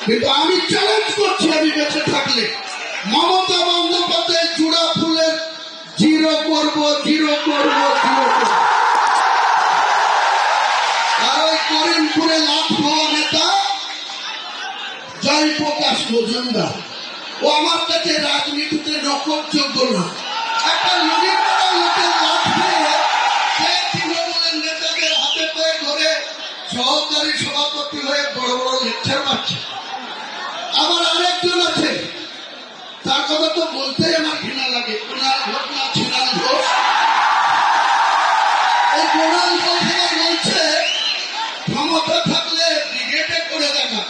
কিন্তু আমি চ্যালেঞ্জ করছি, আমি বেঁচে থাকলে মমতা বন্দ্যোপাধ্যায় চূড়া ফুলের জিরো করব, জিরো করব, জিরো করব। আর ওই করিমপুরে লাট হওয়া নেতা জয়প্রকাশ মজুমদার, ও আমার কাছে রাজনীতিতে নকলযোগ্য না। একটা লোকের লাট খেয়ে সে তৃণমূলের নেতাদের হাতে পায়ে ধরে সহকারী সভাপতি হয়ে বড় বড় লেকচার মারছে। আবার আরেকজন আছে, তার কথা তো বলতেই আমার ঘৃণা লাগে, কুণাল ঘোষ না ছিনাল ঘোষ। এই কুণাল ঘোষ বলছে ক্ষমতা থাকলে ব্রিগেডে করে দেখা।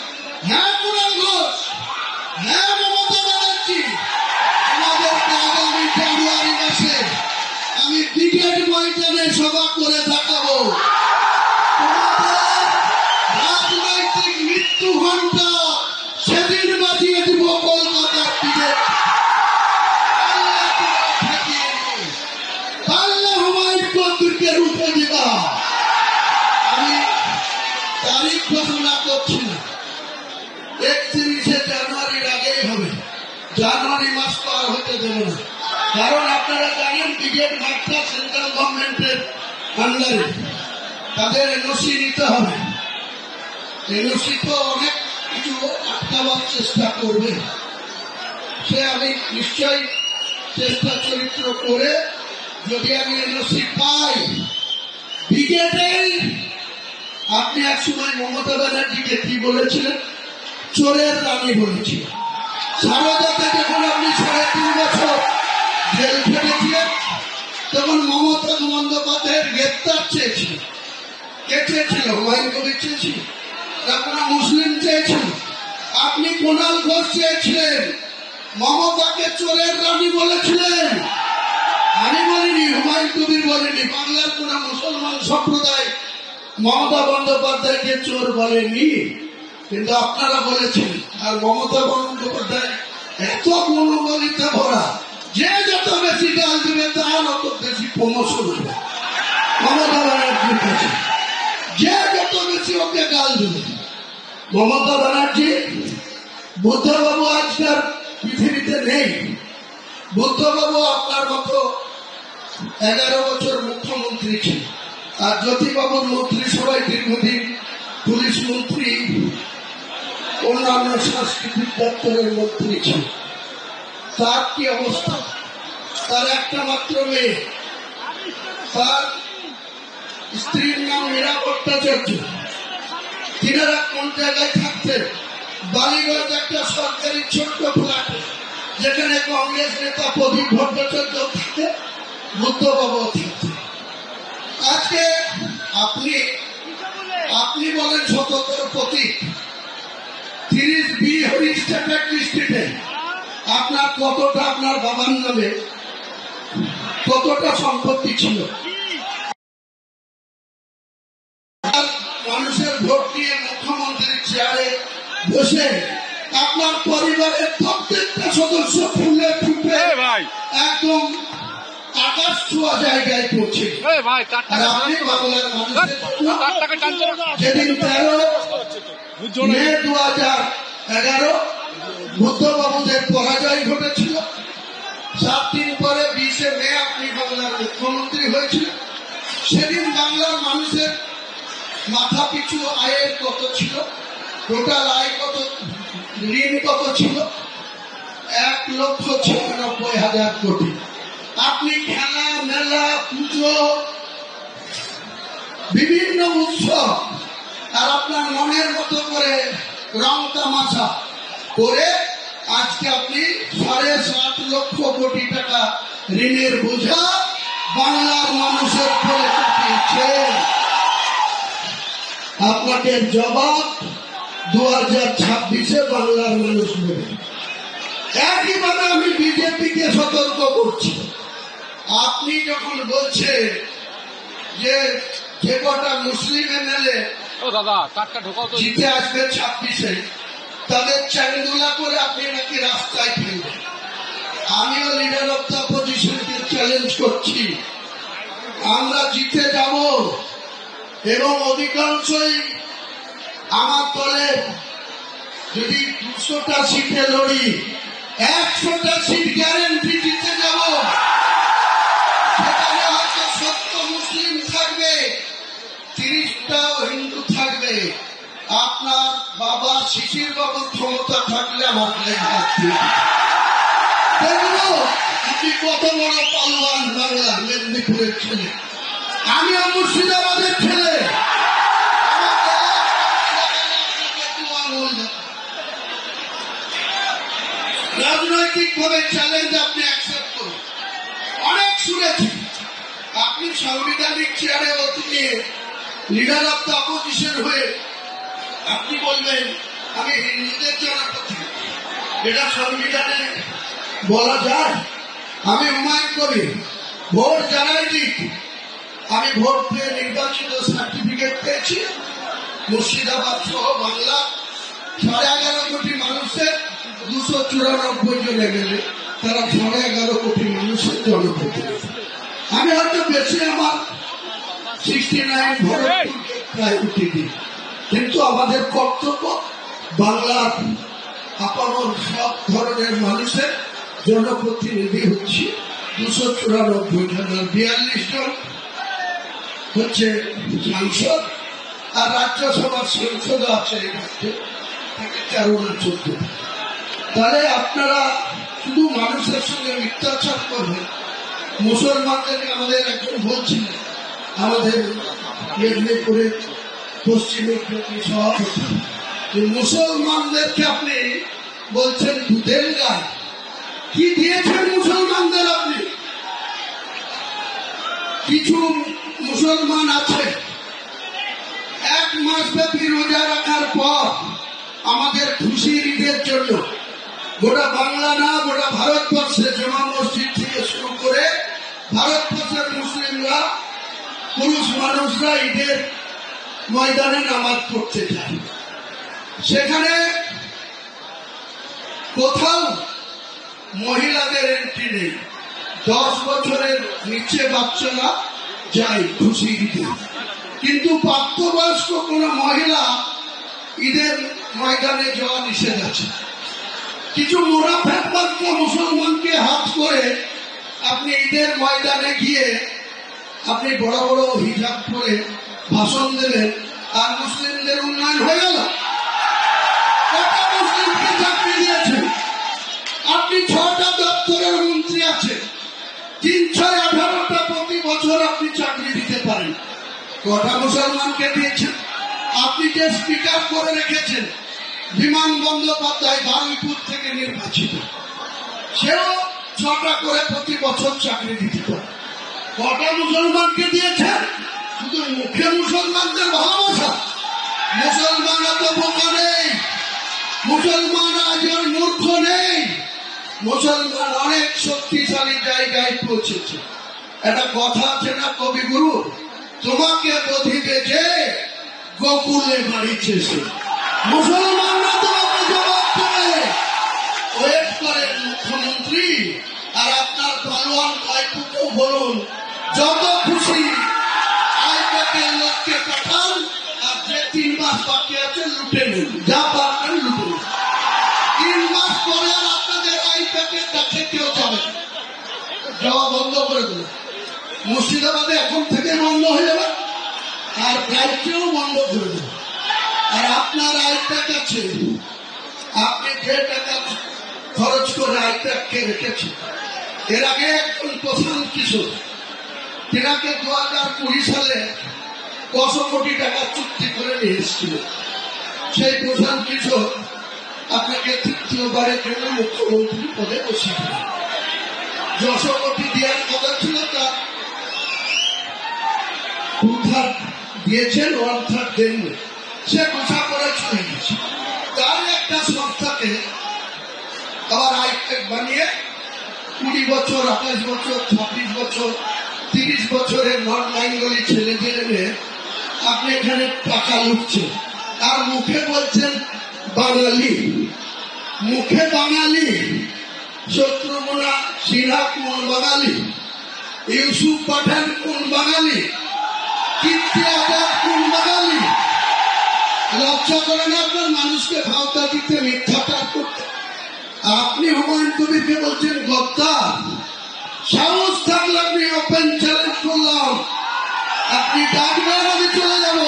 হ্যাঁ কুণাল ঘোষ, হ্যাঁ মমতা ব্যানার্জি, আমাদেরকে আগামী জানুয়ারি মাসে আমি ব্রিগেড ময়দানে সভা করে দেখাবো। তোমাদের রাজনৈতিক মৃত্যু ঘণ্টা সেদিন বাজিয়ে দিব কলকাতার ব্রিগেড। পাল্লা হুমায়ুন কবিরকে রুখে দিবা। আমি তারিখ ঘোষণা করছি না, 31শে জানুয়ারির আগেই হবে। জানুয়ারি মাস তো আর হতে দেব না, কারণ আপনারা জানেন ব্রিগেড মাঠটা সেন্ট্রাল গভর্নমেন্টের আন্ডারে, তাদের এনওসি নিতে হবে। এনওসি তো অনেক কিছু আটকাবার চেষ্টা করবে, সে আমি নিশ্চয়ই চেষ্টা চরিত্র করে যদি আমি এনওসি পাই ব্রিগেডে। আপনি এক সময় মমতা ব্যানার্জিকে কি বলেছিলেন? চোরের রানী বলেছিলেন। সারদাতে যখন আপনি 3.5 বছর জেল খেটেছিলেন, তখন মমতা বন্দ্যোপাধ্যায়ের গ্রেপ্তার চেয়েছিল। কে চেয়েছিল? হুমায়ুন কবির চেয়েছিল না কোনো মুসলিম চেয়েছিল? আপনি কুণাল ঘোষ চেয়েছিলেন। মমতাকে চোরের রানী বলেছিলেন, আমি বলিনি, হুমায়ুন কবির বলেনি। বাংলার কোন মুসলমান সম্প্রদায় মমতা বন্দ্যোপাধ্যায়কে চোর বলেনি, কিন্তু আপনারা বলেছেন। আর মমতা বন্দ্যোপাধ্যায় এত মনোবলিতে ভরা, যে যত বেশি গাল দেবে তার অত বেশি প্রমোশন হবে মমতা ব্যানার্জির কাছে। যে যত বেশি ওকে গাল দেবে মমতা ব্যানার্জি। বুদ্ধবাবু আজকাল পৃথিবীতে নেই। বুদ্ধবাবু আপনার মতো 11 বছর মুখ্যমন্ত্রী ছিল, আর জ্যোতিবাবুর মন্ত্রিসভায় দীর্ঘদিন পুলিশ মন্ত্রী, অন্যান্য সাংস্কৃতিক দপ্তরের মন্ত্রী ছিল। তার কি অবস্থা? তার একটা মাত্র মেয়ে, তার স্ত্রীর নাম মীরা ভট্টাচার্য। তিনারা কোন জায়গায় থাকতেন? বালিগঞ্জ একটা সরকারি ছোট্ট ফ্ল্যাটে, যেখানে কংগ্রেস নেতা প্রদীপ ভট্টাচার্য থাকে, বুদ্ধবাবু থাকতেন। আজকে আপনি বলেন 77 প্রতীক 30B হরিশ স্ট্রিটে আপনার কতটা, আপনার বাবার নামে কতটা সম্পত্তি ছিল? মানুষের ভোট দিয়ে মুখ্যমন্ত্রীর চেয়ারে বসে আপনার পরিবারের প্রত্যেকটা সদস্য ফুলে ফুটে একদম আকাশ ছোঁয়া জায়গায় পৌঁছে। আপনি বাংলার মানুষের যেদিন 13 মে 2011 বুদ্ধবাবুদের পরাজয় ঘটেছিল, 7 দিন পরে 20শে মে আপনি বাংলার মুখ্যমন্ত্রী হয়েছিলেন। সেদিন বাংলার মানুষের মাথা পিছু আয়ের কত ছিল? টোটাল আয় কত? ঋণ কত ছিল? 1,96,000 কোটি। আপনি খেলা, মেলা, পুজো, বিভিন্ন উৎসব আর আপনার মনের মতো করে রং তামাশা করে আজকে আপনি 7.5 লক্ষ কোটি টাকা ঋণের বোঝা বাংলার মানুষের ফলে চাপিয়েছেন। আপনাকে জবাব 2026-এ বাংলার মানুষ দেবে। একইভাবে আমি বিজেপিকে সতর্ক করছি। আপনি যখন বলছেন যে কটা মুসলিম এমএলএ জিতে আসবে 26-এ, তাদের চ্যাংদোলা করে আপনি নাকি রাস্তায় ফেলবেন। আমিও লিডার অফ দ্য অপোজিশনকে চ্যালেঞ্জ করছি, আমরা জিতে যাব এবং অধিকাংশই আমার দলের যদি 200টা সিটে লড়ি, 100টা সিট গ্যারেন্টি জিতে যাব। সেখানে হয়তো 70 মুসলিম থাকবে, 30টা হিন্দু থাকবে। আপনার বাবা শিশির বাবুর ক্ষমতা থাকলে আমার হাত দিয়ে দেখবো আপনি কত বড় পালোয়ান। বাংলা মেদিনীপুরের ছেলে, আমিও মুর্শিদাবাদের ছেলে। রাজনৈতিক ভাবে চ্যালেঞ্জ আপনি অ্যাকসেপ্ট করুন। অনেক শুনেছি আপনি সাংবিধানিক চেয়ারে অতি নিয়ে লিডার অফ দ্য অপোজিশন হয়ে আপনি বলবেন আমি হিন্দুদের জনপতি। এটা সংবিধানে বলা যায়? আমি হুমায়ুন কবির ভোট জানাই দিক, আমি ভোট পেয়ে নির্বাচিত সার্টিফিকেট পেয়েছি। মুর্শিদাবাদ সহ বাংলা 11.5 কোটি মানুষের 294 জন এমএলএ, তারা 11.5 কোটি মানুষের জনপ্রতিনিধি। আমি হয়তো বেশি আমার 69 ভরতপুরকে প্রায় উঠে দিই, কিন্তু আমাদের কর্তব্য বাংলার আপামর সব ধরনের মানুষের জনপ্রতিনিধি হচ্ছে 294 জন, 42 জন হচ্ছে সাংসদ, আর রাজ্যসভার সাংসদ আছে এই রাজ্যে 13 না 14। তাহলে আপনারা শুধু মানুষের সঙ্গে মিথ্যাচার করবেন। মুসলমানদেরকে আমাদের একজন বলছিলেন, আমাদের মেদিনীপুরে পশ্চিমের সভাপতি, মুসলমানদেরকে আপনি বলছেন দুধের গায়ে। কি দিয়েছেন মুসলমানদের আপনি? কিছু মুসলমান আছে 1 মাস ব্যাপী রোজা রাখার পর আমাদের খুশির ঈদের জন্য গোটা বাংলা না গোটা ভারতবর্ষে জামা মসজিদ থেকে শুরু করে ভারতবর্ষের মুসলিমরা পুরুষ মানুষরা ঈদের ময়দানে নামাজ পড়তে যায়। সেখানে কোথাও মহিলাদের এন্ট্রি নেই। 10 বছরের নিচে বাচ্চারা যায় খুশির ঈদে, কিন্তু প্রাপ্তবয়স্ক কোন মহিলা ঈদের ময়দানে যাওয়া নিষেধ আছে। কিছু মুনাফেক বাচ্চা মুসলমানকে হাত করে আপনি ঈদের ময়দানে গিয়ে আপনি বড় বড় হিজাব করে ভাষণ দেবেন, আর মুসলিমদের উন্নয়ন হয়ে গেল। কত মুসলিমকে চাকরি দিয়েছেন আপনি? 6টা দপ্তরের মন্ত্রী আছে, 3-6-18টা প্রতি বছর আপনি চাকরি দিতে পারেন। কটা মুসলমানকে দিয়েছেন? আপনি যে স্পিকার করে রেখেছেন বিমান বন্দ্যোপাধ্যায়, বারুইপুর থেকে নির্বাচিত, সেও 6টা করে প্রতি বছর চাকরি দিতে পারে। কটা মুসলমানকে দিয়েছেন? শুধু মুখে মুসলমানদের ভালোবাসা। মুসলমান এত বোকা নেই, মুসলমান আজ মূর্খ নেই, মুসলমান অনেক শক্তিশালী জায়গায় পৌঁছেছে। একটা কথা আছে না কবিগুরু, তোমাকে বধিবে যে গোকুলে বাড়িছে সে। মুসলমানরা তোমাকে জবাব দেবে। ওয়েট করেন মুখ্যমন্ত্রী, আর আপনার পালোয়ান ভাইপুকেও বলুন যত খুশি আইপ্যাকের লোককে পাঠান, আর যে 3 মাস বাকি আছে লুটে নিন, যা পারবেন লুটে নিন। 3 মাস পরে আর আপনাদের আইপ্যাকের কাছে কেউ যাবে যাওয়া বন্ধ করে দেবে। মুর্শিদাবাদে এখন থেকে বন্ধ হয়ে যাবে, আর রাজ্যেও বন্ধ করে দেবে। আর আপনার আইপ্যাক আছে, আপনি যে টাকা খরচ করে আইপ্যাককে রেখেছেন। এর আগে একজন প্রধান কিশোর, তেনাকে 2020 সালে 100 কোটি টাকা চুক্তি করে নিয়ে এসেছিল। সেই প্রধান কিশোর আপনাকে 3য়বারের জন্য মুখ্যমন্ত্রী পদে বসিয়েছিল। 100 কোটি দেওয়ার কথা ছিল, তা 2/3 দিয়েছেন, 1/3 দেননি। সে ঘোষণা করে চলে গেছে। তার একটা সংস্থাকে আবার আইপ্যাক বানিয়ে 20 বছর, 28 বছর, 26 বছর, 30 বছরের নন বেঙ্গলি ছেলেদের এনে আপনি এখানে টাকা লুটছেন, আর মুখে বলছেন বাঙালি। মুখে বাঙালি। শত্রুঘ্না সিনহা কোন বাঙালি? ইউসুফ পাঠান কোন বাঙালি? কীর্তি আজাদ কোন বাঙালি? লজ্জা করে না আপনার মানুষকে ভাওতা দিতে, মিথ্যাচার করতে? আপনি হুমায়ুন কবিরকে বলছেন গদ্দার। সাহস থাকলে আপনি ওপেন চ্যালেঞ্জ করলাম, আপনি ডাকবেন, আমি চলে যাব,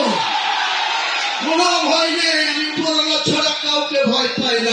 কোনো ভয় নেই। আমি উপরওয়ালা ছাড়া কাউকে ভয় পাই না।